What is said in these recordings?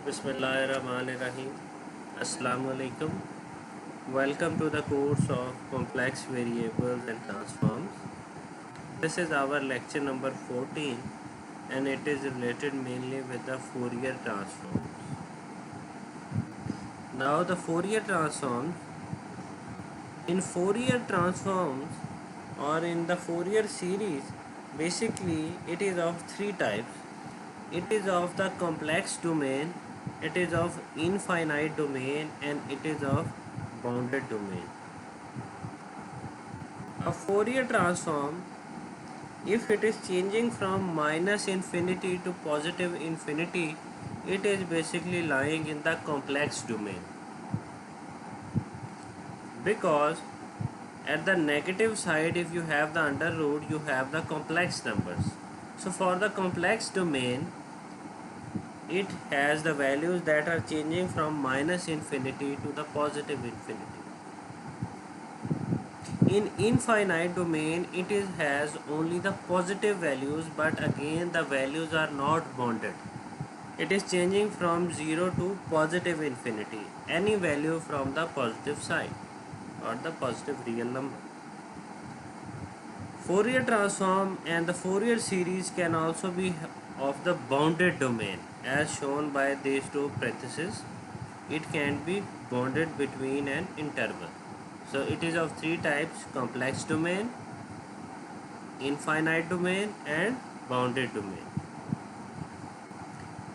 Bismillahirrahmanirrahim. Assalamu alaikum. Welcome to the course of complex variables and transforms. This is our lecture number 14 and it is related mainly with the Fourier transform. Now the Fourier transform, in Fourier transforms or in the Fourier series, basically it is of three types. It is of the complex domain, it is of infinite domain, and it is of bounded domain. A Fourier transform, if it is changing from minus infinity to positive infinity, it is basically lying in the complex domain, because at the negative side, if you have the under root, you have the complex numbers. So for the complex domain, it has the values that are changing from minus infinity to the positive infinity. In infinite domain, it has only the positive values, but again the values are not bounded. It is changing from 0 to positive infinity, any value from the positive side or the positive real number. Fourier transform and the Fourier series can also be of the bounded domain, as shown by these two parentheses. It can be bounded between an interval. So it is of three types: complex domain, infinite domain, and bounded domain.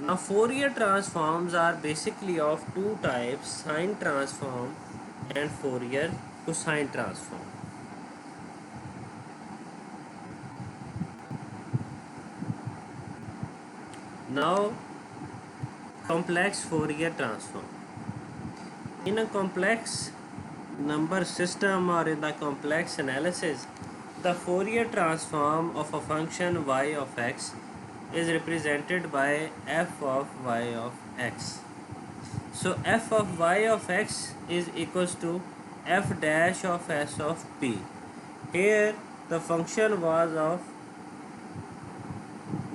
Now Fourier transforms are basically of two types: sine transform and Fourier cosine transform. Now complex Fourier transform. In a complex number system or in the complex analysis, the Fourier transform of a function y of x is represented by f of y of x. So f of y of x is equals to f dash of s of p. Here the function was of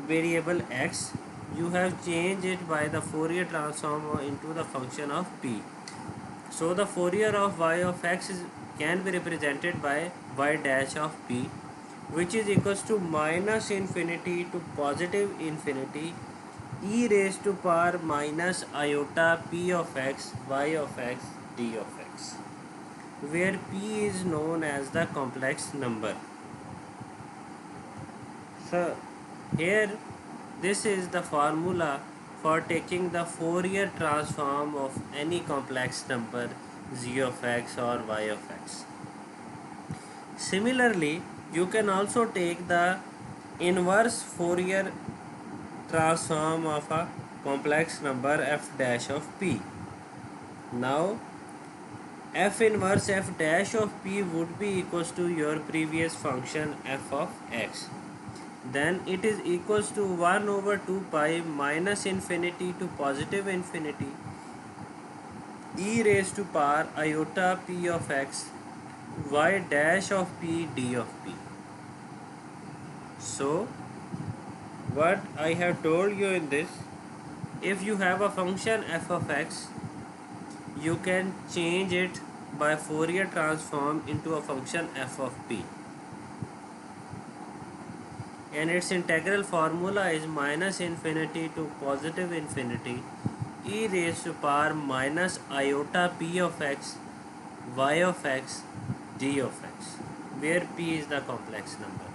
variable x. You have changed it by the Fourier transform into the function of p. So the Fourier of y of x can be represented by y dash of p, which is equals to minus infinity to positive infinity e raised to power minus iota p of x, y of x, d of x, where p is known as the complex number. So here this is the formula for taking the Fourier transform of any complex number g of x or y of x. Similarly, you can also take the inverse Fourier transform of a complex number f dash of p. Now f inverse f dash of p would be equals to your previous function f of x. Then it is equals to 1 over 2 pi minus infinity to positive infinity e raised to power iota p of x y dash of p d of p. So what I have told you in this, if you have a function f of x, you can change it by Fourier transform into a function f of p, and its integral formula is minus infinity to positive infinity e raised to power minus iota p of x y of x d of x, where p is the complex number.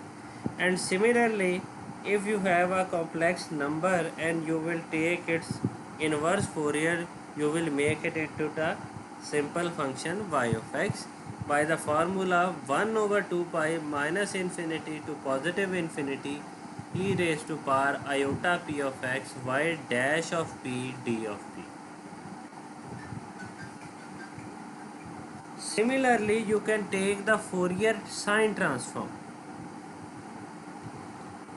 And similarly, if you have a complex number and you will take its inverse Fourier, you will make it into the simple function y of x by the formula 1 over 2 pi minus infinity to positive infinity e raised to power iota p of x y dash of p d of p. Similarly, you can take the Fourier sine transform.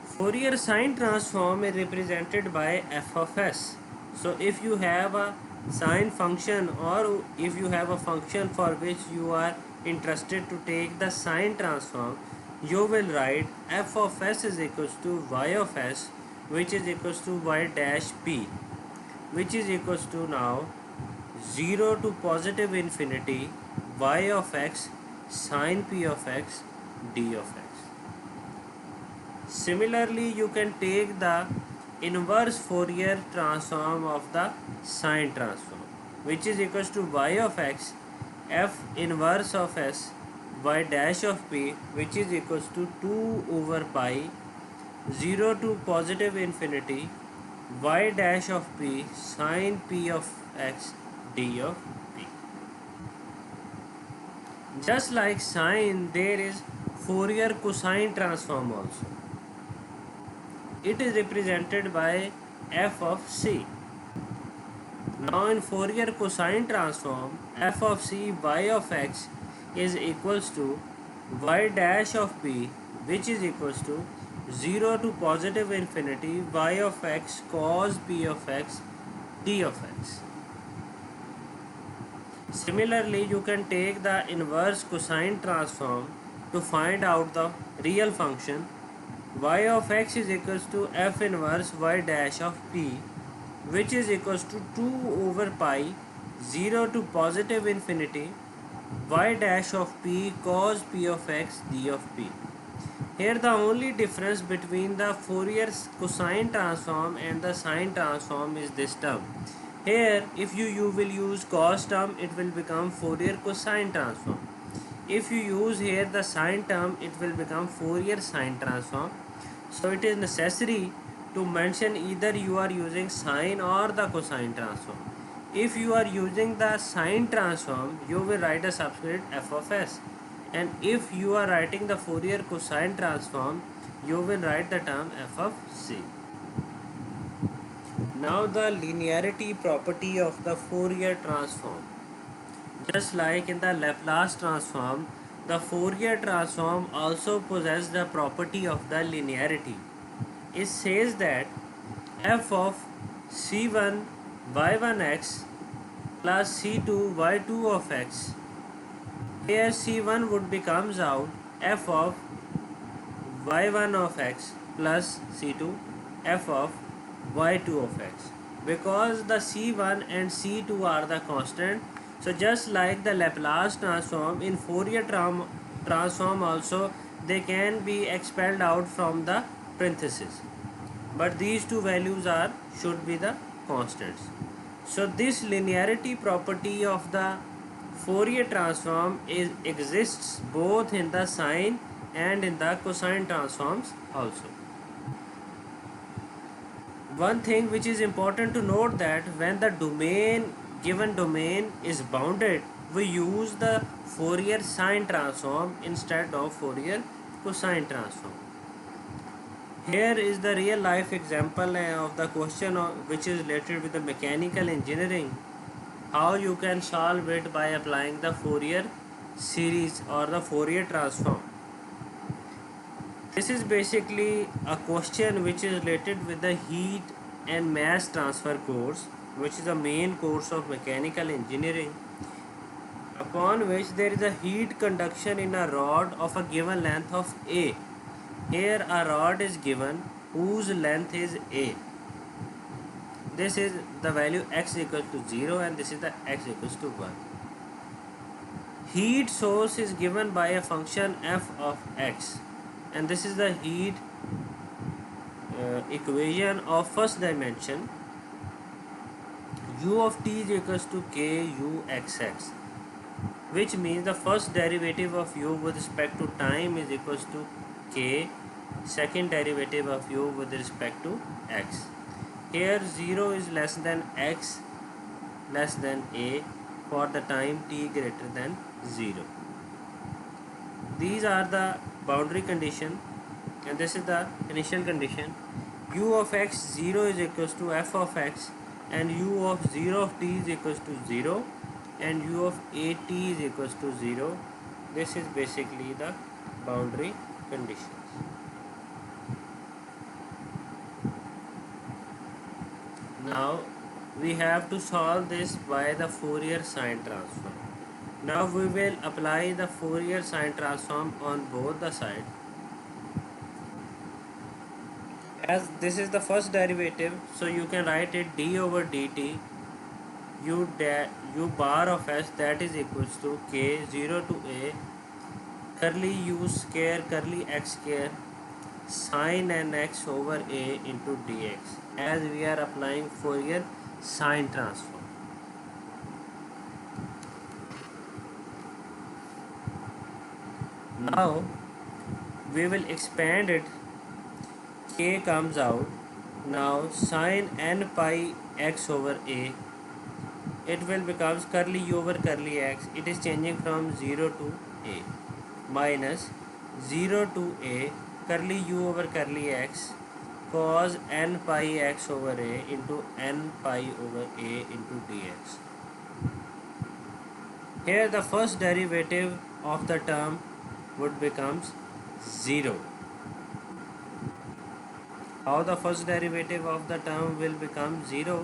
Fourier sine transform is represented by f of s. So if you have a sine function, or if you have a function for which you are interested to take the sine transform, you will write f of s is equals to y of s, which is equals to y dash p. which is equals to now 0 to positive infinity y of x sine p of x d of x. Similarly, you can take the inverse Fourier transform of the sine transform, which is equals to y of x f inverse of s y dash of p, which is equals to 2 over pi 0 to positive infinity y dash of p sine p of x d of p. Just like sine, there is Fourier cosine transform also. It is represented by f of c. Now in Fourier cosine transform, f of c y of x is equals to y dash of p, which is equals to 0 to positive infinity y of x cos p of x d of x. Similarly, you can take the inverse cosine transform to find out the real function. Y of x is equals to f inverse y dash of p, which is equals to 2 over pi 0 to positive infinity y dash of p cos p of x d of p. Here the only difference between the Fourier cosine transform and the sine transform is this term. Here if you will use cos term, it will become Fourier cosine transform. If you use here the sine term, it will become Fourier sine transform. So it is necessary to mention either you are using sine or the cosine transform. If you are using the sine transform, you will write a subscript f of s, and if you are writing the Fourier cosine transform, you will write the term f of c. Now the linearity property of the Fourier transform. Just like in the Laplace transform, the Fourier transform also possesses the property of the linearity. It says that f of c1 y1x plus c2 y2 of x. Here c1 would becomes out f of y1 of x plus c2 f of y2 of x, because the c1 and c2 are the constant. So just like the Laplace transform, in Fourier transform also they can be expelled out from the parenthesis, but these two values are should be the constants. So this linearity property of the Fourier transform exists both in the sine and in the cosine transforms also. One thing which is important to note, that when the given domain is bounded, we use the Fourier sine transform instead of Fourier cosine transform. Here is the real life example of the question which is related with the mechanical engineering. How you can solve it by applying the Fourier series or the Fourier transform. This is basically a question which is related with the heat and mass transfer course, which is the main course of mechanical engineering, upon which there is a heat conduction in a rod of a given length of A. Here a rod is given whose length is A. This is the value x equals to 0 and this is the x equals to 1. Heat source is given by a function f of x, and this is the heat equation of first dimension. U of t is equals to k u xx, which means the first derivative of u with respect to time is equals to k, second derivative of u with respect to x. Here 0 is less than x less than a for the time t greater than 0. These are the boundary condition, and this is the initial condition. U of x 0 is equals to f of x, and u of 0 of t is equals to 0, and u of a t is equals to 0. This is basically the boundary conditions. Now we have to solve this by the Fourier sine transform. Now we will apply the Fourier sine transform on both the sides. As this is the first derivative, so you can write it d over dt u bar of s, that is equals to k 0 to a curly u square curly x square sin n x over a into dx, as we are applying Fourier sine transform. Now we will expand it. K comes out. Now sin n pi x over a, it will becomes curly u over curly x, it is changing from 0 to a, minus 0 to a curly u over curly x cos n pi x over a into n pi over a into dx. Here the first derivative of the term would becomes 0. How the first derivative of the term will become 0?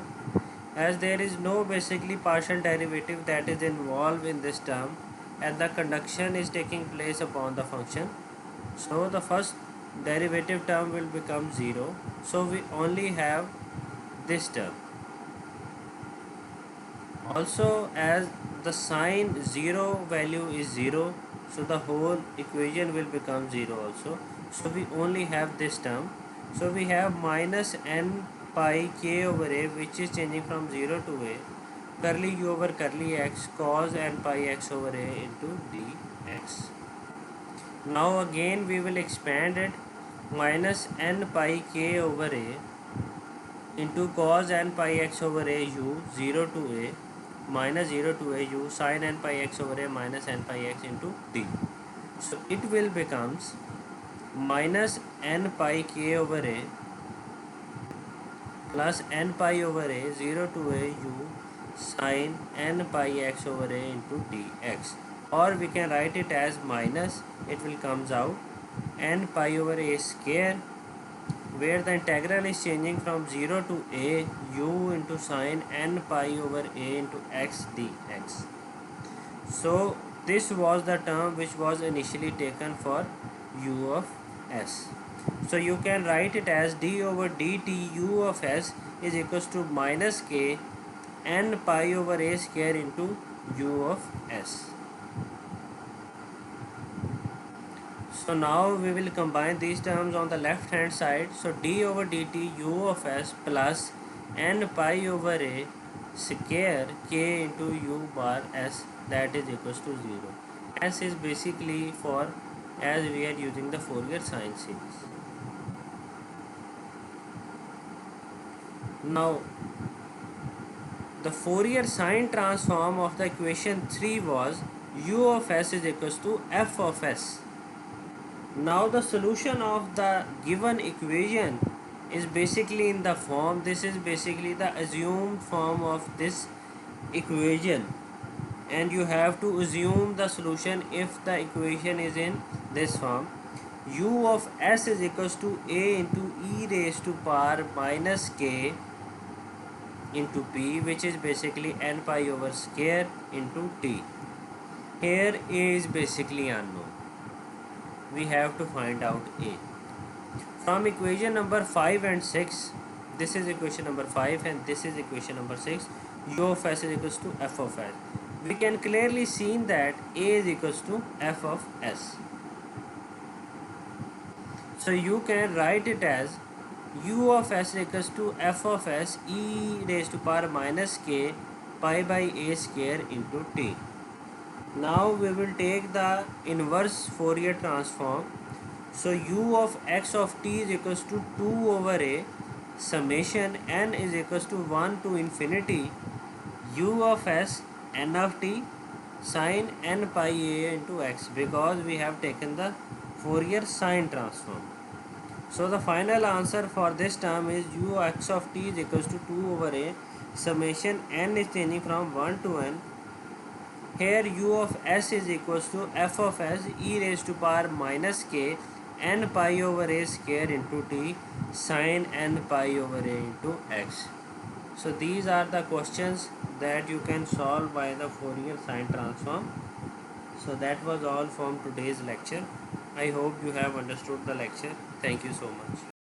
As there is no basically partial derivative that is involved in this term, and the conduction is taking place upon the function, so the first derivative term will become 0. So we only have this term. Also, as the sine 0 value is 0, so the whole equation will become 0 also. So we only have this term. So we have minus n pi k over a, which is changing from 0 to a, curly u over curly x cos n pi x over a into dx. Now again we will expand it, minus n pi k over a into cos n pi x over a u 0 to a minus 0 to a u sin n pi x over a minus n pi x into d. So it will becomes minus n pi k over a plus n pi over a 0 to a u sin n pi x over a into dx, or we can write it as minus, it will comes out n pi over a square, where the integral is changing from 0 to a u into sin n pi over a into x dx. So this was the term which was initially taken for u of s. So you can write it as d over dt u of s is equals to minus k n pi over a square into u of s. So now we will combine these terms on the left hand side. So d over dt u of s plus n pi over a square k into u bar s, that is equals to 0. S is basically for, as we are using the Fourier sine series. Now the Fourier sine transform of the equation 3 was u of s is equals to f of s. Now the solution of the given equation is basically in the form, this is basically the assumed form of this equation, and you have to assume the solution if the equation is in this form. U of s is equals to a into e raised to power minus k into p, which is basically n pi over square into t. Here a is basically unknown. We have to find out a. From equation number 5 and 6, this is equation number 5 and this is equation number 6, u of s is equals to f of s. We can clearly see that a is equals to f of s. So you can write it as u of s is equals to f of s e raised to power minus k pi by a square into t. Now we will take the inverse Fourier transform. So u of x of t is equals to 2 over a summation n is equals to 1 to infinity u of s n of t sin n pi a into x, because we have taken the Fourier sine transform. So the final answer for this term is u x of t is equals to 2 over a summation n is changing from 1 to n. Here u of s is equals to f of s e raised to power minus k n pi over a square into t sin n pi over a into x. So these are the questions that you can solve by the Fourier sine transform. So that was all from today's lecture. I hope you have understood the lecture. Thank you so much.